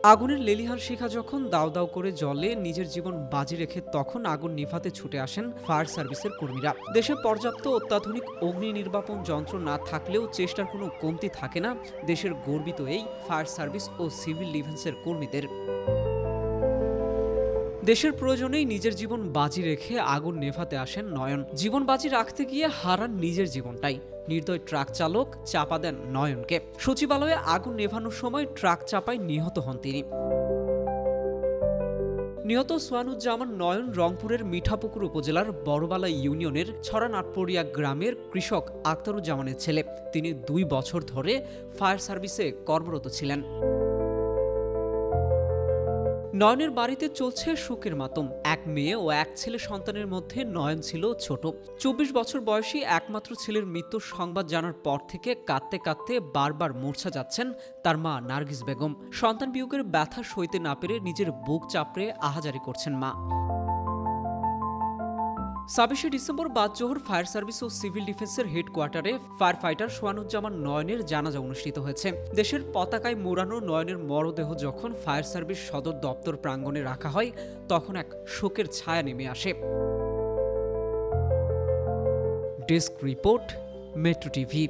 আগুনের লেলিহান শিখা যখন দাউ দাউ করে জ্বলে, নিজের জীবন বাজি রেখে তখন আগুন নেভাতে ছুটে আসেন ফায়ার সার্ভিসের কর্মীরা। দেশে পর্যাপ্ত অত্যাধুনিক অগ্নি নির্বাপন যন্ত্র না থাকলেও চেষ্টার কোনো কমতি থাকে না দেশের গর্বিত এই ফায়ার সার্ভিস ও সিভিল ডিফেন্সের কর্মীদের। দেশের প্রয়োজনেই নিজের জীবন বাজি রেখে আগুন নেভাতে আসেন নয়ন। জীবন বাজি রাখতে গিয়ে হারান নিজের জীবনটাই। নির্দয় ট্রাক চালক চাপা দেন নয়নকে। সচিবালয়ে আগুন নেভানোর সময় ট্রাক চাপায় নিহত হন তিনি। নিহত সোয়ানুজ্জামান নয়ন রংপুরের মিঠাপুকুর উপজেলার বড়বালা ইউনিয়নের ছড়ানাটপড়িয়া গ্রামের কৃষক আক্তারুজ্জামানের ছেলে। তিনি 2 বছর ধরে ফায়ার সার্ভিসে কর্মরত ছিলেন। নয়নের বাড়িতে চলছে শোকের মাতম। এক মেয়ে ও এক ছেলে সন্তানের মধ্যে নয়ন ছিল ছোট। 24 বছর বয়সী একমাত্র ছেলের মৃত্যুর সংবাদ জানার পর থেকে কাঁদতে কাঁদতে বারবার মূর্ছা যাচ্ছেন তার মা নার্গিস বেগম। সন্তান বিয়োগের ব্যথা সইতে না পেরে নিজের বুক চাপড়ে আহাজারি করছেন মা। 26 ডিসেম্বর বাদজোহর ফায়ার সার্ভিস ও সিভিল ডিফেন্সের হেডকোয়ার্টারে ফায়ার ফাইটার সোয়ানুজ্জামান নয়নের জানাজা অনুষ্ঠিত হয়েছে। দেশের পতাকায় মোড়ানো নয়নের মরদেহ যখন ফায়ার সার্ভিস সদর দপ্তর প্রাঙ্গণে রাখা হয়, তখন এক শোকের ছায়া নেমে আসে। Desk report, metro TV.